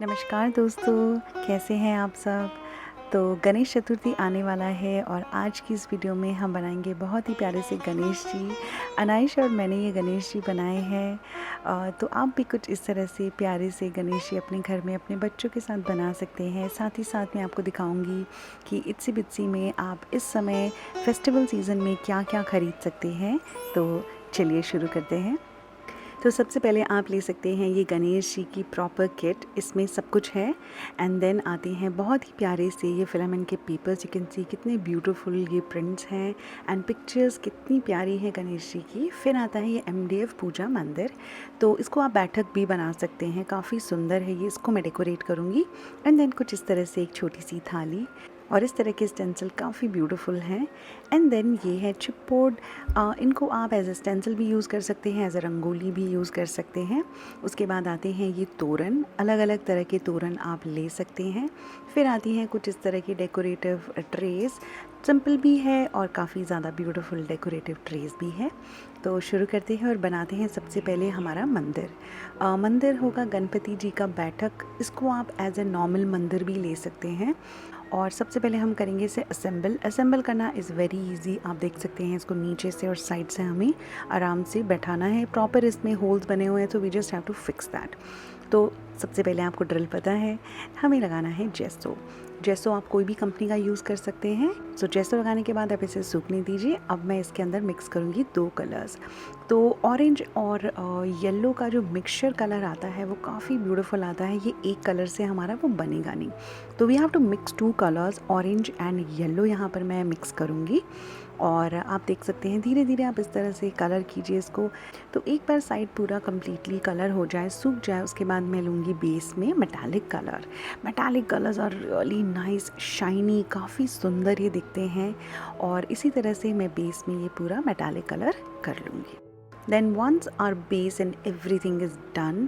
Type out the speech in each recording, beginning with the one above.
नमस्कार दोस्तों, कैसे हैं आप सब। तो गणेश चतुर्थी आने वाला है और आज की इस वीडियो में हम बनाएंगे बहुत ही प्यारे से गणेश जी। अनाइश और मैंने ये गणेश जी बनाए हैं। तो आप भी कुछ इस तरह से प्यारे से गणेश जी अपने घर में अपने बच्चों के साथ बना सकते हैं। साथ ही साथ मैं आपको दिखाऊंगी कि इत्सी बित्सी में आप इस समय फेस्टिवल सीज़न में क्या क्या ख़रीद सकते हैं। तो चलिए शुरू करते हैं। तो सबसे पहले आप ले सकते हैं ये गणेश जी की प्रॉपर किट, इसमें सब कुछ है। एंड देन आते हैं बहुत ही प्यारे से ये फिलामेंट के पेपर्स। यू कैन सी कितने ब्यूटीफुल ये प्रिंट्स हैं एंड पिक्चर्स कितनी प्यारी है गणेश जी की। फिर आता है ये MDF पूजा मंदिर। तो इसको आप बैठक भी बना सकते हैं, काफ़ी सुंदर है ये। इसको मैं डेकोरेट करूँगी। एंड देन कुछ इस तरह से एक छोटी सी थाली और इस तरह के स्टेंसिल काफ़ी ब्यूटीफुल हैं। एंड देन ये है चिपबोर्ड। इनको आप एज ए स्टेंसिल भी यूज़ कर सकते हैं, एज ए रंगोली भी यूज़ कर सकते हैं। उसके बाद आते हैं ये तोरण, अलग अलग तरह के तोरण आप ले सकते हैं। फिर आती हैं कुछ इस तरह की डेकोरेटिव ट्रेस, सिंपल भी है और काफ़ी ज़्यादा ब्यूटीफुल डेकोरेटिव ट्रेस भी है। तो शुरू करते हैं और बनाते हैं सबसे पहले हमारा मंदिर। मंदिर होगा गणपति जी का बैठक। इसको आप एज ए नॉर्मल मंदिर भी ले सकते हैं। और सबसे पहले हम करेंगे इसे असेंबल करना इज़ वेरी इजी। आप देख सकते हैं इसको नीचे से और साइड से हमें आराम से बैठाना है। प्रॉपर इसमें होल्स बने हुए हैं, तो we just have to fix that. तो सबसे पहले आपको ड्रिल पता है, हमें लगाना है जेसो आप कोई भी कंपनी का यूज़ कर सकते हैं। सो जेसो लगाने के बाद आप इसे सूखने दीजिए। अब मैं इसके अंदर मिक्स करूँगी 2 कलर्स। तो ऑरेंज और येलो का जो मिक्सचर कलर आता है वो काफ़ी ब्यूटीफुल आता है। ये एक कलर से हमारा वो बनेगा नहीं, तो we have to mix 2 colours, orange and yellow. यहाँ पर मैं मिक्स करूँगी और आप देख सकते हैं धीरे धीरे आप इस तरह से कलर कीजिए इसको। तो एक बार साइड पूरा कम्प्लीटली कलर हो जाए, सूख जाए, उसके बाद मैं लूँगी बेस में metallic colours are really nice, shiny, काफ़ी सुंदर ये दिखते हैं। और इसी तरह से मैं बेस में ये पूरा मेटालिक कलर कर लूँगी। Then once our base and everything is done,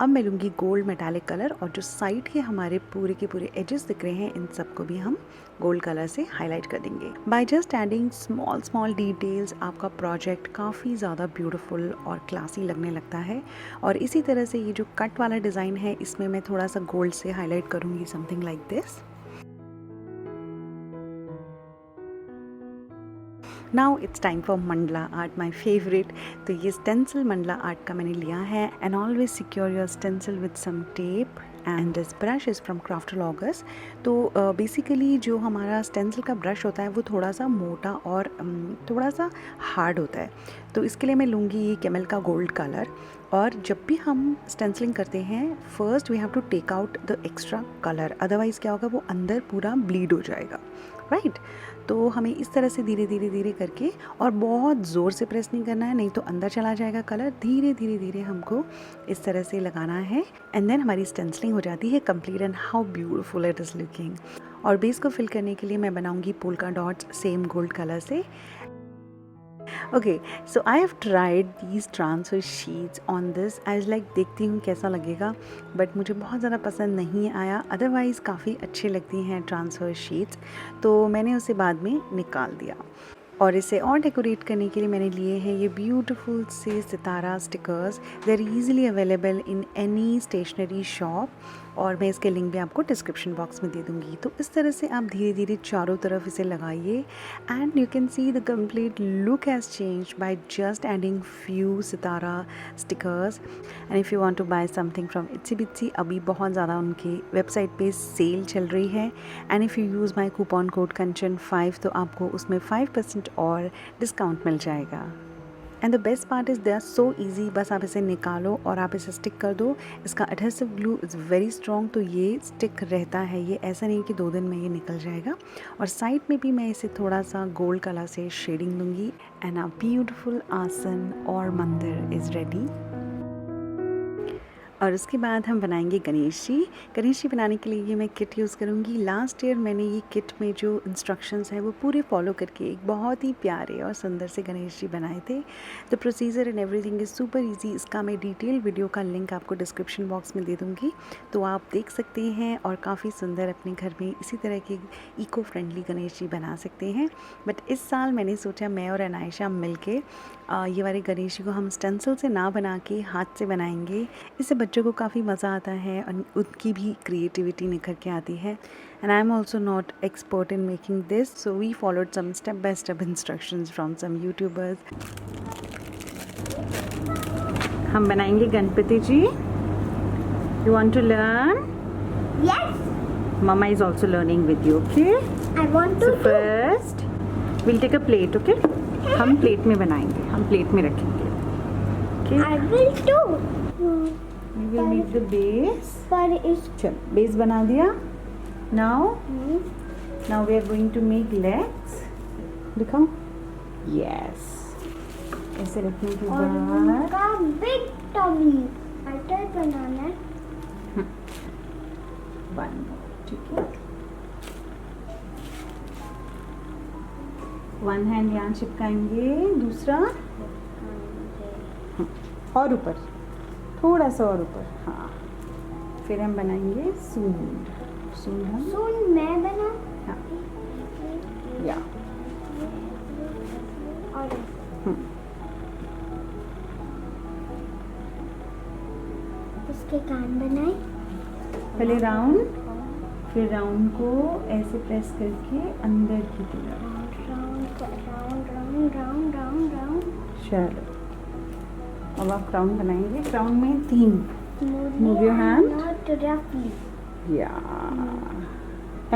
अब मैं लूँगी गोल्ड मेटालिक कलर और जो साइड के हमारे पूरे के पूरे एजेस दिख रहे हैं इन सबको भी हम गोल्ड कलर से हाईलाइट कर देंगे। Bye just adding small details आपका प्रोजेक्ट काफ़ी ज़्यादा ब्यूटीफुल और क्लासी लगने लगता है। और इसी तरह से ये जो कट वाला डिज़ाइन है इसमें मैं थोड़ा सा गोल्ड से हाईलाइट करूँगी, something like this. Now it's time for mandala art, my favourite. तो ये स्टेंसिल मंडला आर्ट का मैंने लिया है। And always secure your stencil with some tape and this brush is from Craftologus. तो बेसिकली जो हमारा स्टेंसिल का ब्रश होता है वो थोड़ा सा मोटा और थोड़ा सा हार्ड होता है। तो इसके लिए मैं लूँगी ये कैमल का गोल्ड कलर। और जब भी हम स्टेंसिलिंग करते हैं first we have to take out the extra colour, otherwise क्या होगा वो अंदर पूरा ब्लीड हो जाएगा, राइट। तो हमें इस तरह से धीरे धीरे करके, और बहुत ज़ोर से प्रेस नहीं करना है, नहीं तो अंदर चला जाएगा कलर। धीरे धीरे हमको इस तरह से लगाना है। एंड देन हमारी स्टेंसिलिंग हो जाती है complete. And how beautiful it is looking. और बेस को फिल करने के लिए मैं बनाऊंगी polka dots same gold colour से। Okay, so I have tried these transfer sheets on this. I like देखती हूँ कैसा लगेगा, बट मुझे बहुत ज़्यादा पसंद नहीं आया। अदरवाइज़ काफ़ी अच्छी लगती हैं ट्रांसफ़र शीट्स, तो मैंने उसे बाद में निकाल दिया। और इसे और डेकोरेट करने के लिए मैंने लिए हैं ये ब्यूटीफुल से सितारा stickers. They are easily available in any stationery shop, और मैं इसके लिंक भी आपको डिस्क्रिप्शन बॉक्स में दे दूँगी। तो इस तरह से आप धीरे धीरे चारों तरफ इसे लगाइए and you can see the complete look has change by just adding few sitara stickers. And if you want to buy something from Itsy Bitsy, अभी बहुत ज़्यादा उनकी वेबसाइट पे सेल चल रही है। And if you use my coupon code Kanchan 5 तो आपको उसमें 5% और डिस्काउंट मिल जाएगा। And the best part is they are so easy. बस आप इसे निकालो और आप इसे स्टिक कर दो। इसका adhesive glue is very strong, तो ये स्टिक रहता है। ये ऐसा नहीं कि 2 दिन में ये निकल जाएगा। और साइड में भी मैं इसे थोड़ा सा गोल्ड कलर से शेडिंग दूंगी। एंड अ ब्यूटिफुल आसन और मंदिर इज़ रेडी। और उसके बाद हम बनाएंगे गणेश जी बनाने के लिए ये मैं किट यूज़ करूँगी। लास्ट ईयर मैंने ये किट में जो इंस्ट्रक्शंस हैं वो पूरे फॉलो करके एक बहुत ही प्यारे और सुंदर से गणेश जी बनाए थे। The procedure and everything is super easy. इसका मैं डिटेल वीडियो का लिंक आपको डिस्क्रिप्शन बॉक्स में दे दूँगी, तो आप देख सकते हैं और काफ़ी सुंदर अपने घर में इसी तरह के इको फ्रेंडली गणेश जी बना सकते हैं। बट इस साल मैंने सोचा मैं और अनायशा मिल के ये वाले गणेश जी को हम स्टेंसिल से ना बना के हाथ से बनाएंगे। इससे बच्चों को काफ़ी मज़ा आता है और उनकी भी क्रिएटिविटी निखर के आती है। And I am also not expert in making this, so we followed some step by step instructions from some YouTubers. हम बनाएंगे Ganpati ji. You want to learn? Yes, Mama is also learning with you, okay? I want to So first, we'll take a plate, okay? हम plate में बनाएंगे, हम plate में रखेंगे, okay? I will too. We will make the base. But it's चल, base बना दिया. Now we are going to make legs. दिखाओ. Yes. ऐसे रखने के और बाद उनका big tummy. Butter बनाना है. one more, ठीक है? वन हैंड यहाँ चिपकाएंगे, दूसरा और ऊपर, थोड़ा सा और ऊपर, हाँ. फिर हम बनाएंगे सूंड. सूंड हम Soon मैं बना. हाँ, या और उसके कान बनाए. पहले राउंड, फिर राउंड को ऐसे प्रेस करके अंदर की तरफ. राउंड. चलो, अब आप क्राउन बनाएंगे. क्राउन में 3. Move your hand. Not roughly. या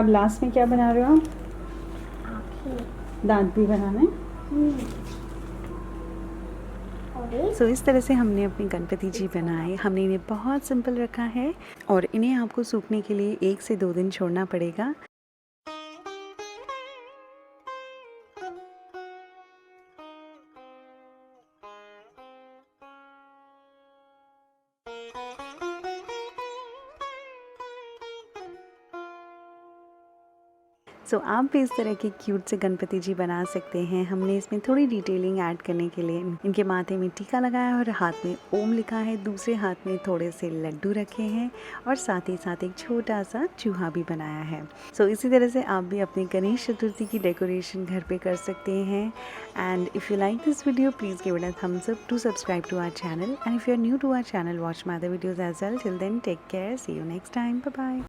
अब लास्ट में क्या बना रहे हो आप? आँखें. दांत भी बनाना है. सो इस तरह से हमने अपने गणपति जी बनाए. हमने इन्हें बहुत सिंपल रखा है और इन्हें आपको सूखने के लिए 1 से 2 दिन छोड़ना पड़ेगा. सो आप भी इस तरह के क्यूट से गणपति जी बना सकते हैं. हमने इसमें थोड़ी डिटेलिंग ऐड करने के लिए इनके माथे में टीका लगाया और हाथ में ओम लिखा है. दूसरे हाथ में थोड़े से लड्डू रखे हैं और साथ ही साथ एक छोटा सा चूहा भी बनाया है. सो इसी तरह से आप भी अपनी गणेश चतुर्थी की डेकोरेशन घर पे कर सकते हैं. And if you like this video, please give it a thumbs up. To subscribe to our channel, and if you are new to our channel, watch my other videos as well. Till then, take care, see you next time, bye bye.